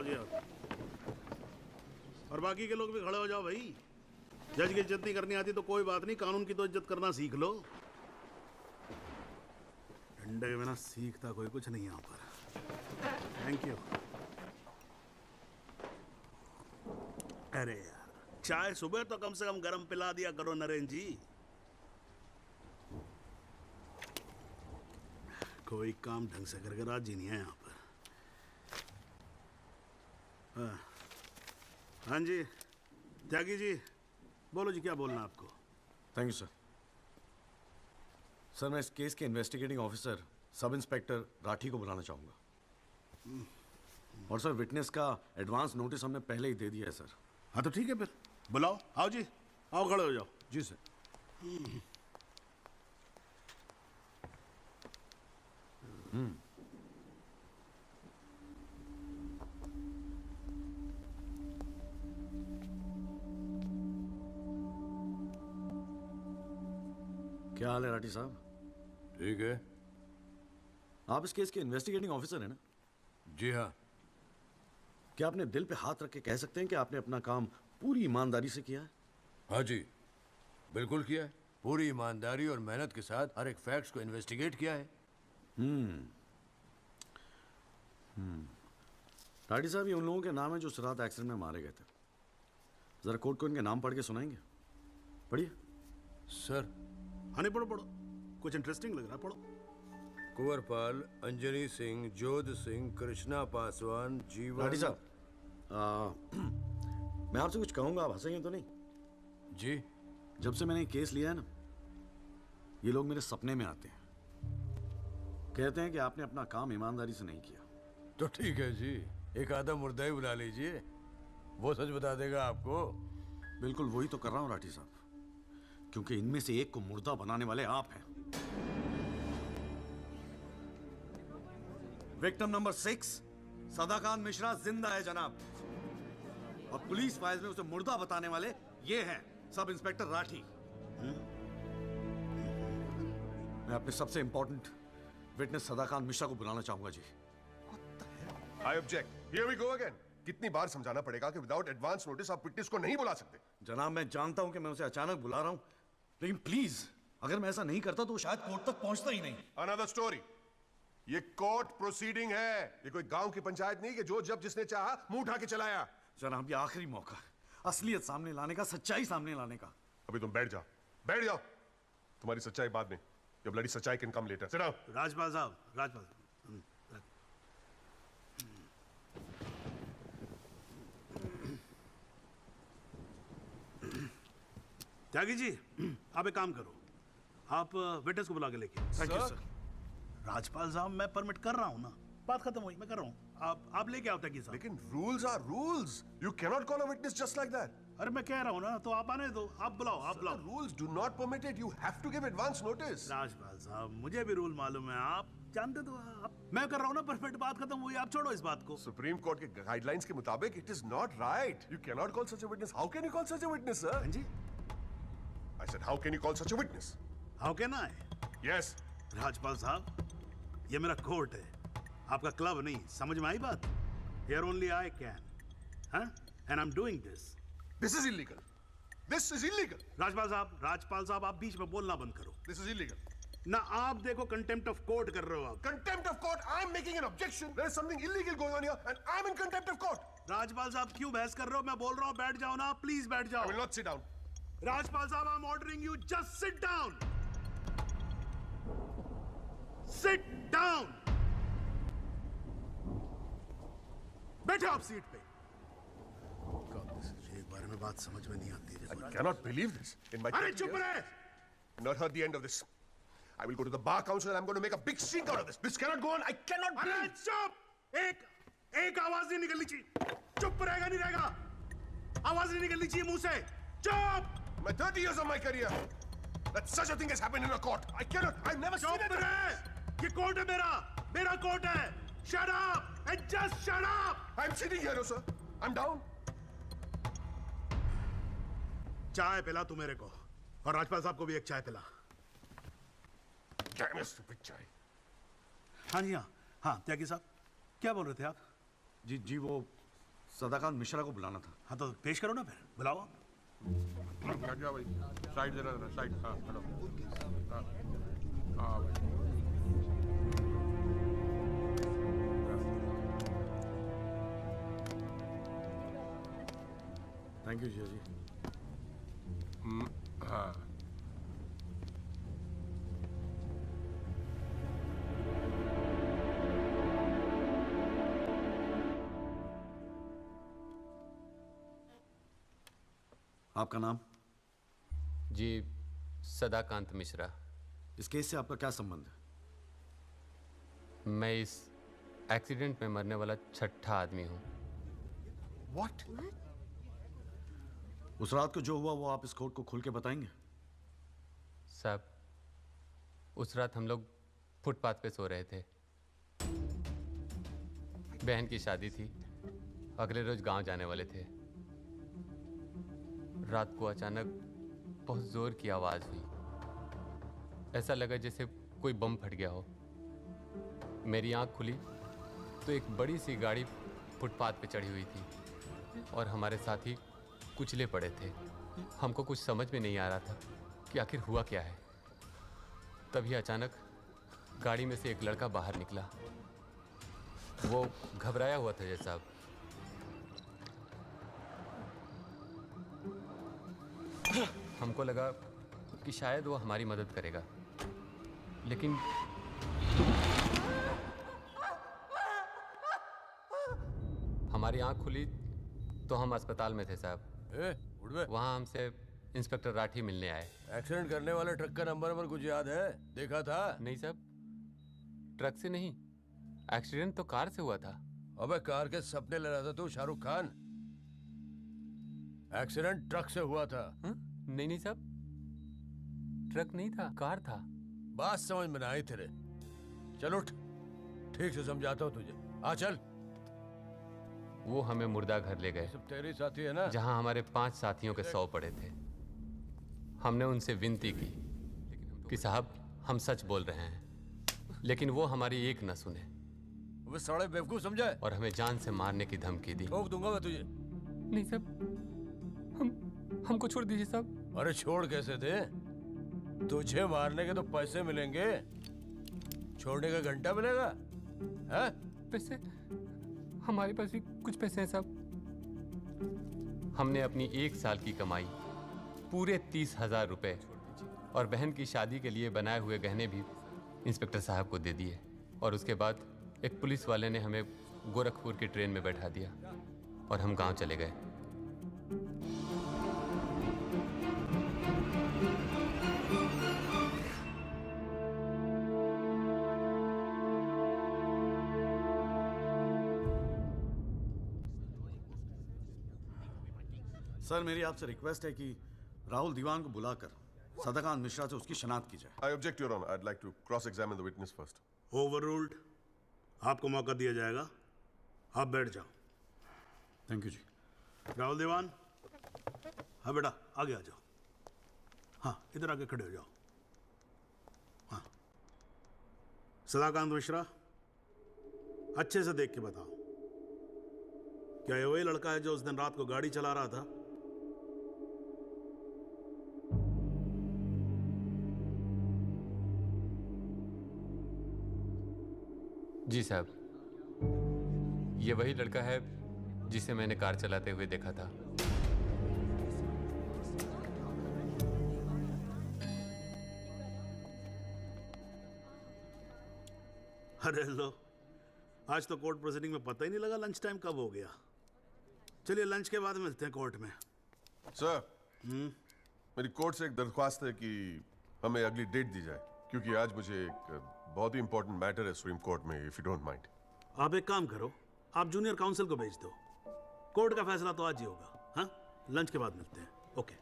जी आओ। और बाकी के लोग भी खड़े हो जाओ भाई। जज की इज्जत नहीं करनी आती तो कोई बात नहीं, कानून की तो इज्जत करना सीख लो। डंडे के बिना सीखता कोई कुछ नहीं यहाँ पर। Thank you. अरे यार, चाय सुबह तो कम से कम गर्म पिला दिया करो नरेंद्र जी। कोई काम ढंग से करके राजी नहीं है यहाँ पर। हाँ जी त्यागी जी, बोलो जी, क्या बोलना आपको? Thank you sir. सर, मैं इस केस के investigating officer sub inspector Rathi को बुलाना चाहूँगा। और सर, विटनेस का एडवांस नोटिस हमने पहले ही दे दिया है सर। हाँ तो ठीक है, फिर बुलाओ। आओ जी, आओ खड़े हो जाओ। जी सर। क्या हाल है राठी साहब? ठीक है। आप इस केस के इन्वेस्टिगेटिंग ऑफिसर हैं ना? जी हाँ। क्या आपने दिल पे हाथ रख के कह सकते हैं कि आपने अपना काम पूरी ईमानदारी से किया है? हाँ जी, बिल्कुल किया है। पूरी ईमानदारी और मेहनत के साथ हर एक फैक्ट्स को इन्वेस्टिगेट किया है। राठी साहब, ये उन लोगों के नाम है जो उस रात एक्सीडेंट में मारे गए थे। जरा कोर्ट को इनके नाम पढ़ के सुनाएंगे? पढ़िए। सर। हाँ नहीं, पढ़ो पढ़ो, कुछ इंटरेस्टिंग लग रहा है, पढ़ो। कुंवरपाल, अंजनी सिंह, जोध सिंह, कृष्णा पासवान, जीवन। राठी साहब, मैं आपसे कुछ कहूंगा, आप हंसेंगे तो नहीं? जी। जब से मैंने ये केस लिया है ना, ये लोग मेरे सपने में आते हैं। कहते हैं कि आपने अपना काम ईमानदारी से नहीं किया। तो ठीक है जी, एक आधा मुर्दा ही बुला लीजिए, वो सच बता देगा आपको। बिल्कुल वही तो कर रहा हूं राठी साहब, क्योंकि इनमें से एक को मुर्दा बनाने वाले आप हैं। विक्टिम नंबर 6 सदाकांत मिश्रा जिंदा है जनाब, और पुलिस फाइल्स में उसे मुर्दा बताने वाले ये हैं सब इंस्पेक्टर राठी। मैं अपने सबसे इंपॉर्टेंट विटनेस सदाकांत मिश्रा को बुलाना चाहूंगा जी। I object. Here we go again. कितनी बार समझाना पड़ेगा कि विदाउट एडवांस नोटिस आप विटनेस को नहीं बुला सकते? जनाब, मैं जानता हूं कि मैं उसे अचानक बुला रहा हूं, लेकिन प्लीज अगर मैं ऐसा नहीं करता तो वो शायद कोर्ट तक पहुंचता ही नहीं। Another story. ये कोर्ट प्रोसीडिंग है, ये कोई गांव की पंचायत नहीं कि जो जब जिसने चाहा मुंह उठा के चलाया। जनाब, ये आखिरी मौका, असलियत सामने लाने का, सच्चाई सामने लाने का। अभी तुम बैठ जाओ, बैठ जाओ। तुम्हारी सच्चाई बाद में, your bloody सच्चाई can come later. Sit down. Rajpal साहब, राजपाल साहब। त्यागी जी, आप एक काम करो, आप विटनेस को बुला के लेके। Thank you sir. राजपाल साहब, मैं परमिट कर रहा हूं ना, बात खत्म हुई, मैं कर रहा हूं। आप लेके आओ त्यागी साहब। लेकिन rules are rules. You cannot call a witness just like that. अरे मैं कह रहा हूं ना, तो आप आने दो, आप बुलाओ, आप बुलाओ। The rules do not permit it. You have to give advance notice. Rajpal साहब, मुझे भी रूल मालूम है, आप जानते तो आप। मैं कर रहा हूं ना परमिट, बात खत्म हुई, आप छोड़ो इस बात को। Supreme Court के guidelines के मुताबिक it is not right. You cannot call such a witness. How can you call such a witness, sir? हाँ जी, I said, how can you call such a witness? How can I? Yes. Rajpal साहब, ये मेरा court है, आपका club नहीं, समझ में आई बात? Here only I can, huh? And I'm doing this. This is illegal. This is illegal. Rajpal साहब, आप बीच में बोलना बंद करो। This is illegal. ना आप देखो कंटेम्प्ट ऑफ कोर्ट कर रहे हो आप। Contempt of court. I'm making an objection. There is something illegal going on here, and I'm in contempt of court. Rajpal साहब क्यों बहस कर रहे हो? मैं बोल रहा हूँ बैठ जाओ ना, प्लीज बैठ I जाओ। will not sit down. Rajpal साहब, I'm ordering you, just sit down. Sit down. बैठो आप सीट पे। एक बार में बात समझ में नहीं आती। I cannot believe this. In my अरे 30 चुप years, रहे। I've not heard the end of this. I will go to the bar council and I'm going to make a big stink out of this. This cannot go on. I cannot अरे breathe. चुप, एक आवाज नहीं निकलनी चाहिए। चुप रहेगा नहीं रहेगा, आवाज नहीं निकलनी चाहिए मुंह से। चुप। My 30 years of my career, that such a thing has happened in a court. I cannot. I've never seen चुप it. रहे। ये कोर्ट है मेरा कोर्ट है। Shut up and just shut up. I'm sitting here, sir. I'm down. चाय पिला तू मेरे को, और राजपाल साहब को भी एक चाय पिला। Damn it, stupid chai. हाँ जी, हाँ त्यागी साहब, क्या बोल रहे थे आप? जी वो सदाकांत मिश्रा को बुलाना था। हाँ तो पेश करो ना, फिर बुलाओ आप। हट जाओ भाई, साइड जरा जरा साइड। हाँ हेलो। हाँ हाँ भाई। थैंक यू जिया जी। हाँ आपका नाम? जी, सदाकांत मिश्रा। इस केस से आपका क्या संबंध है? मैं इस एक्सीडेंट में मरने वाला छठा आदमी हूँ। व्हाट? उस रात को जो हुआ वो आप इस कोर्ट को खुल के बताएंगे? साहब, उस रात हम लोग फुटपाथ पे सो रहे थे। बहन की शादी थी, अगले रोज गांव जाने वाले थे। रात को अचानक बहुत जोर की आवाज हुई। ऐसा लगा जैसे कोई बम फट गया हो। मेरी आंख खुली तो एक बड़ी सी गाड़ी फुटपाथ पे चढ़ी हुई थी और हमारे साथी कुचले पड़े थे। हमको कुछ समझ में नहीं आ रहा था कि आखिर हुआ क्या है। तभी अचानक गाड़ी में से एक लड़का बाहर निकला। वो घबराया हुआ था जैसा। हमको लगा कि शायद वो हमारी मदद करेगा, लेकिन हमारी आंख खुली तो हम अस्पताल में थे साहब। उठ बे। वहाँ हमसे इंस्पेक्टर राठी मिलने आए। एक्सीडेंट करने वाले ट्रक का नंबर कुछ याद है? देखा था? नहीं साहब, ट्रक से नहीं, एक्सीडेंट तो कार से हुआ था। अबे कार के सपने ले रहा था तू, शाहरुख खान। एक्सीडेंट ट्रक से हुआ था। नहीं नहीं साहब, ट्रक नहीं था, कार था। बात समझ में ना आई तेरे। चल उठ, ठीक से समझाता हूँ तुझे। आ चल। वो हमें मुर्दा घर ले गए, सब तेरे साथी है ना? जहां हमारे 5 साथियों के 100 पड़े थे। हमने उनसे विनती की कि साहब हम सच बोल रहे हैं, लेकिन वो हमारी एक न सुने वो साले बेवकूफ समझा है और हमें जान से मारने की धमकी दी। ठोक दूंगा मैं तुझे। नहीं साहब, हमको छोड़ दीजिए साहब। अरे छोड़ कैसे दे? तुझे मारने के तो पैसे मिलेंगे, छोड़ने का घंटा मिलेगा? हैं? पैसे? हमारे पास भी कुछ पैसे हैं साहब। हमने अपनी 1 साल की कमाई पूरे 30,000 रुपए और बहन की शादी के लिए बनाए हुए गहने भी इंस्पेक्टर साहब को दे दिए। और उसके बाद एक पुलिस वाले ने हमें गोरखपुर की ट्रेन में बैठा दिया और हम गांव चले गए। सर, मेरी आपसे रिक्वेस्ट है कि राहुल दीवान को बुलाकर सदाकांत मिश्रा से उसकी शनाख्त की जाए। I object, Your Honor. I'd like to cross-examine the witness first. Overruled. आपको मौका दिया जाएगा, आप बैठ जाओ। थैंक यू जी। राहुल दीवान, हाँ बेटा आगे आ जाओ। हाँ इधर आके खड़े हो जाओ। हाँ, सदाकांत मिश्रा, अच्छे से देख के बताओ, क्या ये वही लड़का है जो उस दिन रात को गाड़ी चला रहा था? जी साहब, ये वही लड़का है जिसे मैंने कार चलाते हुए देखा था। अरे लो, आज तो कोर्ट प्रोसीडिंग में पता ही नहीं लगा लंच टाइम कब हो गया। चलिए लंच के बाद मिलते हैं कोर्ट में। सर, मेरी कोर्ट से एक दरख्वास्त है कि हमें अगली डेट दी जाए, क्योंकि आज मुझे एक बहुत ही इंपॉर्टेंट मैटर है सुप्रीम कोर्ट में, इफ यू डोंट माइंड। आप एक काम करो, आप जूनियर काउंसिल को भेज दो। कोर्ट का फैसला तो आज ही होगा। हाँ, लंच के बाद मिलते हैं। ओके।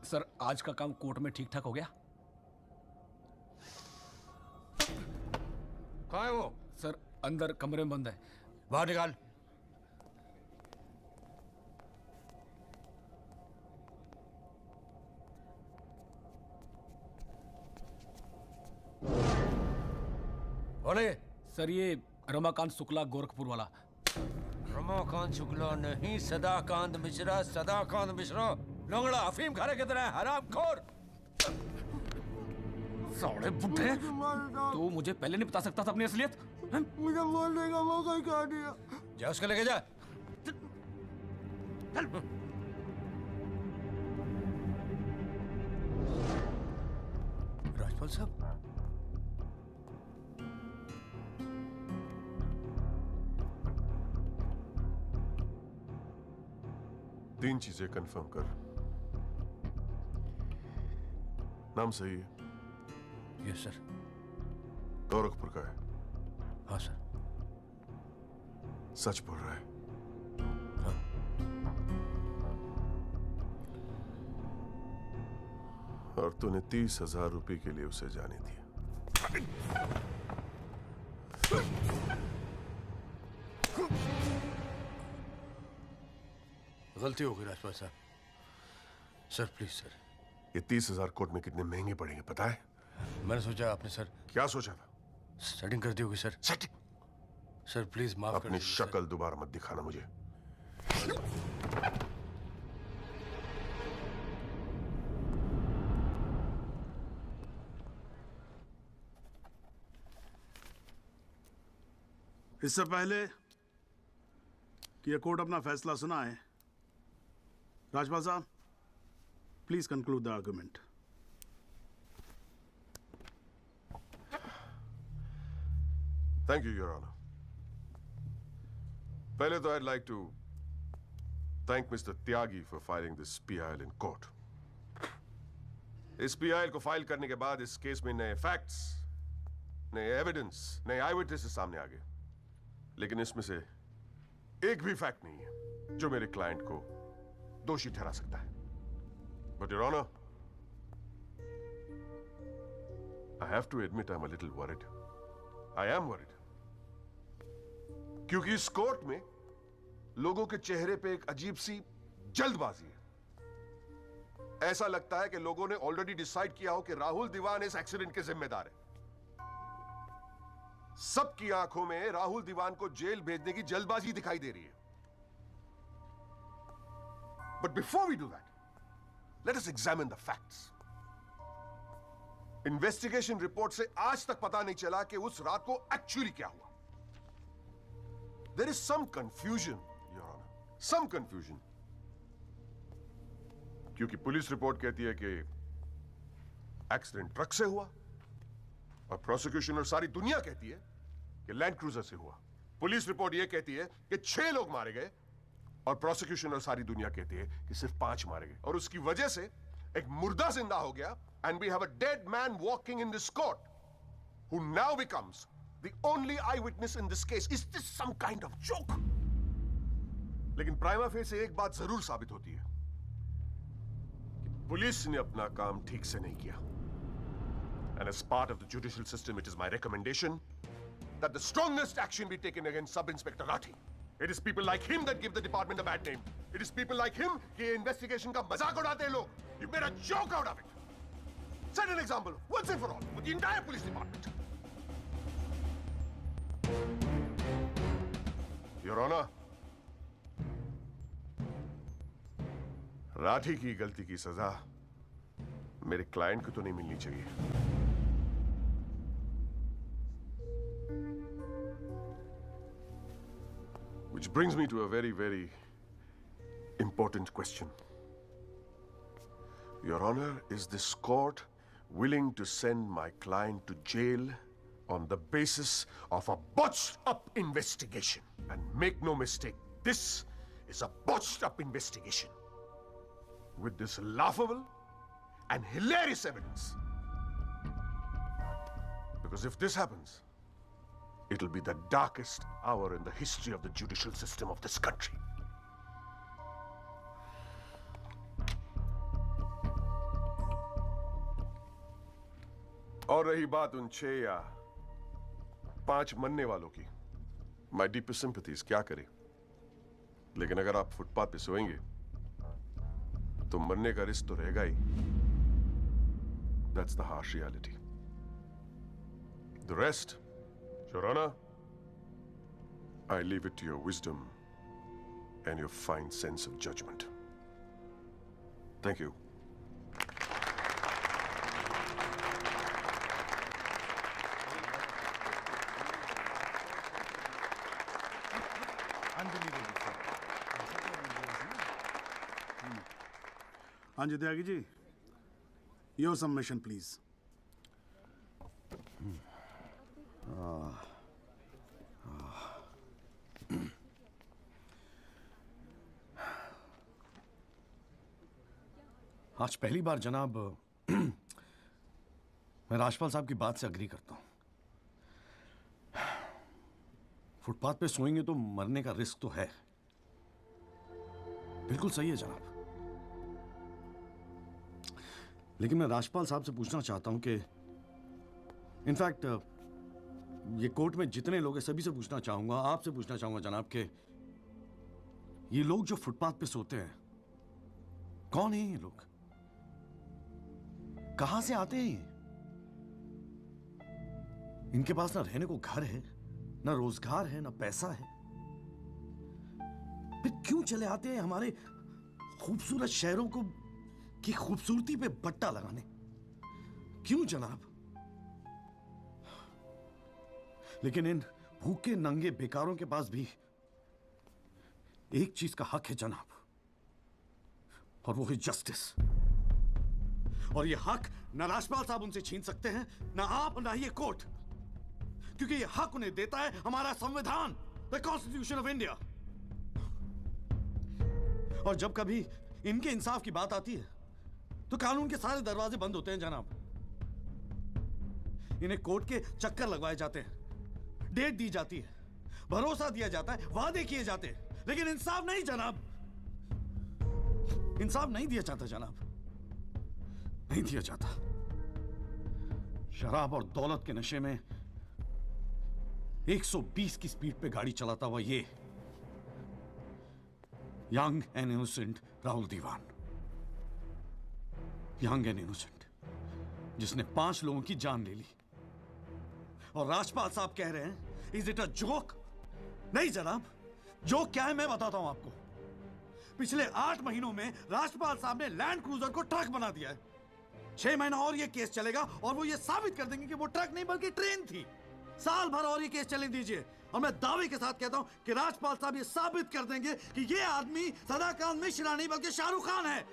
सर, आज का काम कोर्ट में ठीक ठाक हो गया? कहाँ है वो? सर, अंदर कमरे में बंद है। बाहर निकाल। कौन है ये? सर ये रमाकांत शुक्ला गोरखपुर वाला। रमाकांत शुक्ला नहीं, सदाकांत मिश्रा। सदाकांत मिश्रा लंगड़ा अफीम खाने की तरह हरामखोर। साले बुड्ढे, तो मुझे पहले नहीं बता सकता था अपनी असलियत? मुझे बोलने का मौका ही कहा दिया। जा उसको लेके जा। राजपाल साहब, तीन चीजें कंफर्म कर। नाम सही है? Yes sir. गोरखपुर का है? हाँ सर। सच बोल रहा है? हाँ। और तूने 30,000 रुपए के लिए उसे जाने दिया। गलती हो गई राजपाल साहब। Sir please sir. ये 30,000 कोर्ट में कितने महंगे पड़ेंगे पता है? मैंने सोचा आपने सर क्या सोचा था? सेटिंग कर दी होगी सर। सेटिंग? सर प्लीज माफ कर अपनी दीजिए सर। शक्ल दोबारा मत दिखाना मुझे। इससे पहले कि यह कोर्ट अपना फैसला सुनाए, राजपाल साहब please conclude the argument. Thank you your honour. पहले तो I'd like to thank Mr. Tyagi for filing this PIL in court. इस PIL को फाइल करने के बाद इस केस में नए फैक्ट्स, नए एविडेंस, नए आई विटनेसेस सामने आ गए, लेकिन इसमें से एक भी फैक्ट नहीं है जो मेरे क्लाइंट को दोषी ठहरा सकता है। But your honour, I have to admit I'm a little worried. I am worried. क्योंकि इस कोर्ट में लोगों के चेहरे पे एक अजीब सी जल्दबाजी है। ऐसा लगता है कि लोगों ने ऑलरेडी डिसाइड किया हो कि राहुल दीवान इस एक्सीडेंट के जिम्मेदार है। सबकी आंखों में राहुल दीवान को जेल भेजने की जल्दबाजी दिखाई दे रही है। But before we do that, let us examine the facts. Investigation report से आज तक पता नहीं चला कि उस रात को एक्चुअली क्या हुआ। There is some confusion, Your Honor. Some confusion. क्योंकि पुलिस रिपोर्ट कहती है कि एक्सीडेंट ट्रक से हुआ, और प्रोसिक्यूशन और सारी दुनिया कहती है कि लैंड क्रूजर से हुआ। पुलिस रिपोर्ट यह कहती है कि 6 लोग मारे गए, और प्रोसिक्यूशन और सारी दुनिया कहती है कि सिर्फ 5 मारे गए, और उसकी वजह से एक मुर्दा जिंदा हो गया, and we have a dead man walking in this court, who now becomes the only eyewitness in this case. Is this some kind of joke? लेकिन प्राइमा फेस एक बात जरूर साबित होती है कि पुलिस ने अपना काम ठीक से नहीं किया। And as part of the judicial system, it is my recommendation that the strongest action be taken against Sub-Inspector Rathi. It is people like him that give the department a bad name. It is people like him कि investigation का मजाक उड़ाते हैं लोग. You made a joke out of it. Set an example once and for all with the entire police department. Your Honor, Rathi की गलती की सजा मेरे क्लाइंट को तो नहीं मिलनी चाहिए। Which brings me to a very, very important question. Your Honor, is this court willing to send my client to jail on the basis of a botched-up investigation? And make no mistake, this is a botched-up investigation with this laughable and hilarious evidence. Because if this happens, it'll be the darkest hour in the history of the judicial system of this country. और रही बात उन 6 या 5 मरने वालों की, my deepest sympathies, क्या करें? लेकिन अगर आप फुटपाथ पे सोएंगे तो मरने का रिस्क तो रहेगा ही. That's the harsh reality. The rest Your Honor, I leave it to your wisdom and your fine sense of judgment. Thank you. हाँ जी Tyagi ji, your submission please. आज पहली बार जनाब मैं राजपाल साहब की बात से अग्री करता हूं। फुटपाथ पे सोएंगे तो मरने का रिस्क तो है, बिल्कुल सही है जनाब। लेकिन मैं राजपाल साहब से पूछना चाहता हूं कि इनफैक्ट ये कोर्ट में जितने लोग हैं सभी से पूछना चाहूंगा, आपसे पूछना चाहूंगा जनाब कि ये लोग जो फुटपाथ पे सोते हैं कौन है? ये लोग कहां से आते हैं? ये इनके पास ना रहने को घर है, ना रोजगार है, ना पैसा है, फिर क्यों चले आते हैं हमारे खूबसूरत शहरों को की खूबसूरती पे बट्टा लगाने? क्यों जनाब? लेकिन इन भूखे नंगे बेकारों के पास भी एक चीज का हक है जनाब, और वो है जस्टिस। और ये हक ना राजपाल साहब उनसे छीन सकते हैं, ना आप, ना ये कोर्ट, क्योंकि ये हक उन्हें देता है हमारा संविधान, द कॉन्स्टिट्यूशन ऑफ इंडिया। और जब कभी इनके इंसाफ की बात आती है तो कानून के सारे दरवाजे बंद होते हैं जनाब। इन्हें कोर्ट के चक्कर लगवाए जाते हैं, डेट दी जाती है, भरोसा दिया जाता है, वादे किए जाते हैं, लेकिन इंसाफ नहीं जनाब। इंसाफ नहीं दिया जाता जनाब, नहीं दिया जाता। शराब और दौलत के नशे में 120 की स्पीड पे गाड़ी चलाता हुआ ये young and innocent Rahul Diwan, young and innocent, जिसने 5 लोगों की जान ले ली। और राजपाल साहब कह रहे हैं इज इट अ जोक? नहीं जनाब, जोक क्या है मैं बताता हूं आपको। पिछले 8 महीनों में राजपाल साहब ने लैंड क्रूजर को ट्रक बना दिया है। 6 महीना और ये केस चलेगा और वो ये साबित कर देंगे कि वो ट्रक नहीं बल्कि ट्रेन थी। साल भर और ये केस चलने दीजिए और मैं दावे के साथ कहता हूं कि राजपाल साहब ये साबित कर देंगे कि ये आदमी सदाकांत मिश्रा नहीं बल्कि शाहरुख खान है।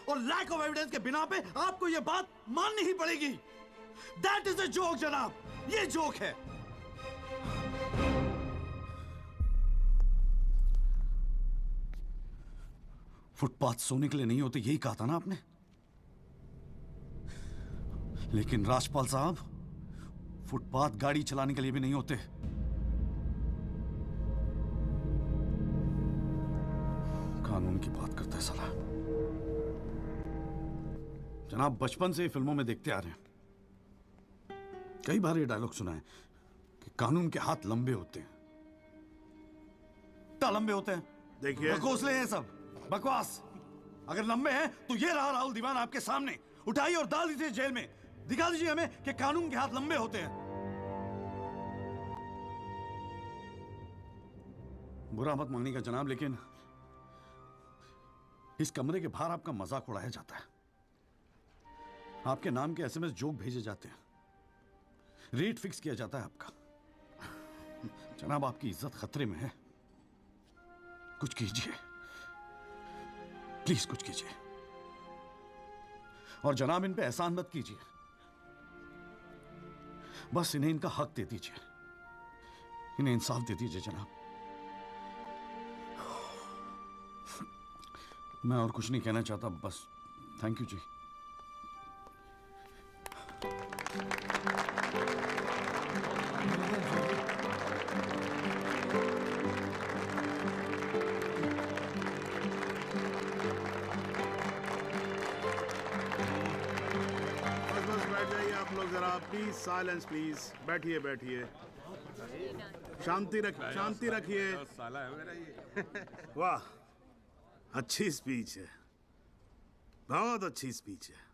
और लैक ऑफ एविडेंस के बिना पे आपको ये बात माननी ही पड़ेगी। दैट इज अ जोक जनाब, ये जोक है। फुटपाथ सोने के लिए नहीं होते, यही कहा था ना आपने। लेकिन राजपाल साहब फुटपाथ गाड़ी चलाने के लिए भी नहीं होते। कानून की बात करता है साला। जनाब बचपन से फिल्मों में देखते आ रहे हैं, कई बार ये डायलॉग सुना है कि कानून के हाथ लंबे होते हैं। क्या लंबे होते हैं? देखिए बकौसले हैं सब, बकवास। अगर लंबे हैं तो ये रहा राहुल दीवान आपके सामने, उठाइए और डाल दीजिए जेल में। दिखा दीजिए हमें कि कानून के हाथ लंबे होते हैं। बुरा मत मानिएगा जनाब, लेकिन इस कमरे के बाहर आपका मजाक उड़ाया जाता है। आपके नाम के एसएमएस जोक भेजे जाते हैं, रेट फिक्स किया जाता है आपका। जनाब आपकी इज्जत खतरे में है, कुछ कीजिए प्लीज, कुछ कीजिए। और जनाब इन पे एहसान मत कीजिए, बस इन्हें इनका हक दे दीजिए, इन्हें इंसाफ दे दीजिए जनाब। मैं और कुछ नहीं कहना चाहता, बस थैंक यू जी। बस बैठ जाइए आप लोग जरा, प्लीज साइलेंस प्लीज। बैठिए बैठिए, शांति रखिए। वाह, अच्छी स्पीच है, बहुत अच्छी स्पीच है।